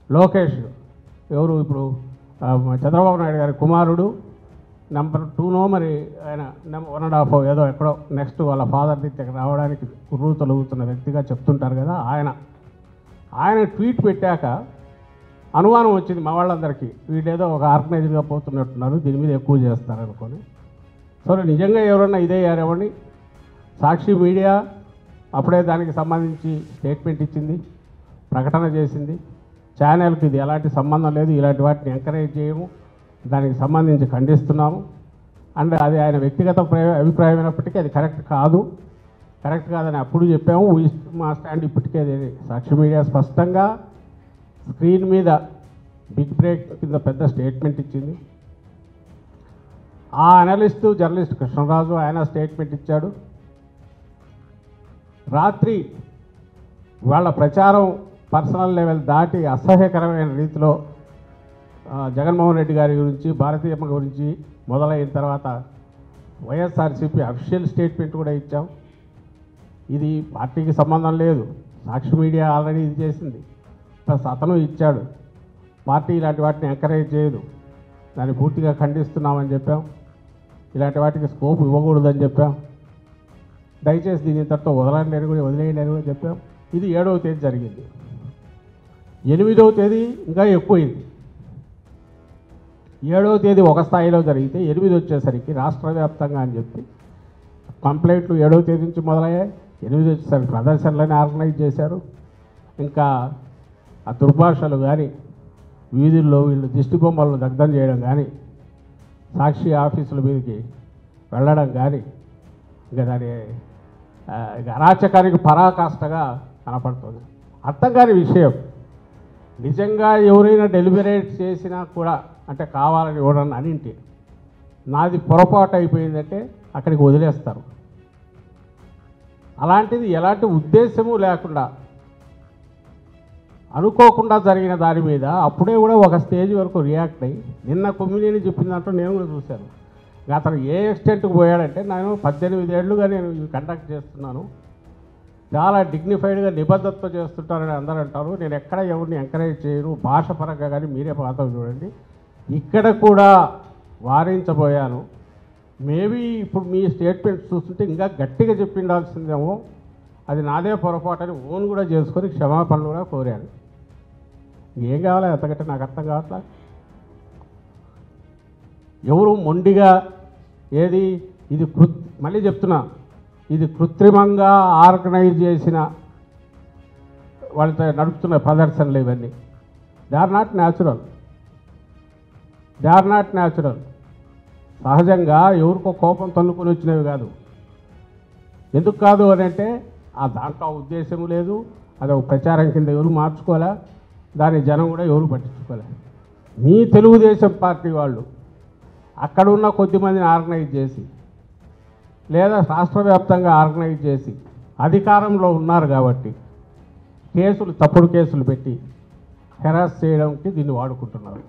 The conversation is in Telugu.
లోకేష్ ఎవరు ఇప్పుడు చంద్రబాబు నాయుడు గారి కుమారుడు నెంబర్ 2నో మరి ఆయన 1.5 ఏదో ఎక్కడో నెక్స్ట్ వాళ్ళ ఫాదర్ దగ్గర రావడానికి కుర్రూ తొలుగుతున్న వ్యక్తిగా చెప్తుంటారు కదా ఆయన ట్వీట్ పెట్టాక అనుమానం వచ్చింది మా వాళ్ళందరికీ, వీళ్ళేదో ఒక ఆర్గనైజర్గా పోతున్నట్టున్నారు, దీని మీద ఎక్కువ చేస్తారనుకొని. సో నిజంగా ఎవరన్నా ఇదే అయ్యారేమని సాక్షి మీడియా అప్పుడే దానికి సంబంధించి స్టేట్మెంట్ ఇచ్చింది, ప్రకటన చేసింది. ఛానల్కి ఇది ఎలాంటి సంబంధం లేదు, ఇలాంటి వాటిని ఎంకరేజ్ చేయము, దానికి సంబంధించి ఖండిస్తున్నాము. అండ్ అది ఆయన వ్యక్తిగత అభిప్రాయం అయినప్పటికీ అది కరెక్ట్ కాదని అప్పుడు చెప్పాము. మా స్టాండ్ ఇప్పటికే సాక్షి మీడియా స్పష్టంగా స్క్రీన్ మీద బిగ్ బ్రేక్ కింద పెద్ద స్టేట్మెంట్ ఇచ్చింది. ఆ అనలిస్టు జర్నలిస్ట్ కృష్ణరాజు ఆయన స్టేట్మెంట్ ఇచ్చాడు. రాత్రి వాళ్ళ ప్రచారం పర్సనల్ లెవెల్ దాటి అసహ్యకరమైన రీతిలో జగన్మోహన్ రెడ్డి గారి గురించి, భారతీయమ్మ గురించి మొదలైన తర్వాత వైఎస్ఆర్సీపీ అఫీషియల్ స్టేట్మెంట్ కూడా ఇచ్చాం. ఇది పార్టీకి సంబంధం లేదు, సాక్షి మీడియా ఆల్రెడీ ఇది చేసింది, ప్లస్ అతను ఇచ్చాడు. పార్టీ ఇలాంటి వాటిని ఎంకరేజ్ చేయదు, దాన్ని పూర్తిగా ఖండిస్తున్నామని చెప్పాం. ఇలాంటి వాటికి స్కోప్ ఇవ్వకూడదని చెప్పాం. దయచేసి దీని ఇంతటితో వదిలేయండి అని కూడా చెప్పాం. ఇది 7వ తేదీ జరిగింది. 8వ తేదీ ఇంకా ఎక్కువైంది. 7వ తేదీ ఒక స్థాయిలో జరిగితే 8 వచ్చేసరికి రాష్ట్ర వ్యాప్తంగా అని చెప్పి కంప్లైంట్లు 7వ తేదీ నుంచి మొదలయ్యాయి. 8 వచ్చేసరికి ప్రదర్శనలని ఆర్గనైజ్ చేశారు. ఇంకా ఆ దుర్భాషలు కానీ, వీధుల్లో వీళ్ళు దిష్టి బొమ్మలను దగ్ధం చేయడం కానీ, సాక్షి ఆఫీసుల మీదకి వెళ్ళడం కానీ, ఇంకా దాని అరాచకానికి పరాకాష్ఠగా కనపడుతుంది. అర్థం కాని విషయం, నిజంగా ఎవరైనా డెలిబరేట్ చేసినా కూడా, అంటే కావాలని ఎవరన్నా అనింటి నాది పొరపాటు అయిపోయిందంటే అక్కడికి వదిలేస్తారు. అలాంటిది ఎలాంటి ఉద్దేశము లేకుండా అనుకోకుండా జరిగిన దాని మీద అప్పుడే కూడా ఒక స్టేజ్ వరకు రియాక్ట్ అయ్యి, నిన్న కొమ్మినేని చెప్పిన దాంట్లో నేను కూడా చూశాను. అతను ఏ ఎక్స్టెంట్కి పోయాడంటే, నేను 18 ఏళ్ళుగా నేను కండక్ట్ చేస్తున్నాను, చాలా డిగ్నిఫైడ్గా నిబద్ధతతో చేస్తుంటారని అందరూ అంటారు. నేను ఎక్కడ ఎవరిని ఎంకరేజ్ చేయను, భాష పరంగా కానీ మీరే పాత్ర చూడండి. ఇక్కడ కూడా వారించబోయాను. మేబీ ఇప్పుడు మీ స్టేట్మెంట్ చూస్తుంటే ఇంకా గట్టిగా చెప్పిండాల్సిందేమో, అది నాదే పొరపాటు అని ఓన్ కూడా చేసుకొని క్షమాపణలు కూడా కోరాను. ఏం కావాలి అంతకంటే నాకు అర్థం కావట్లా. ఎవరు మొండిగా ఏది ఇది మళ్ళీ చెప్తున్నా, ఇది కృత్రిమంగా ఆర్గనైజ్ చేసిన వాళ్ళతో నడుపుతున్న ప్రదర్శనలు ఇవన్నీ. They are not natural. సహజంగా ఎవరికో కోపం తన్నుకొని వచ్చినవి కాదు. ఎందుకు కాదు అని అంటే ఆ దాంట్లో ఉద్దేశం లేదు, అది ఒక ప్రచారం కింద ఎవరు మార్చుకోలే, దాని జనం కూడా ఎవరు పట్టించుకోలే. మీ తెలుగుదేశం పార్టీ వాళ్ళు అక్కడ ఉన్న కొద్దిమందిని ఆర్గనైజ్ చేసి, లేదా రాష్ట్ర వ్యాప్తంగా ఆర్గనైజ్ చేసి అధికారంలో ఉన్నారు కాబట్టి తప్పుడు కేసులు పెట్టి హెరాస్ చేయడానికి దీన్ని వాడుకుంటున్నారు.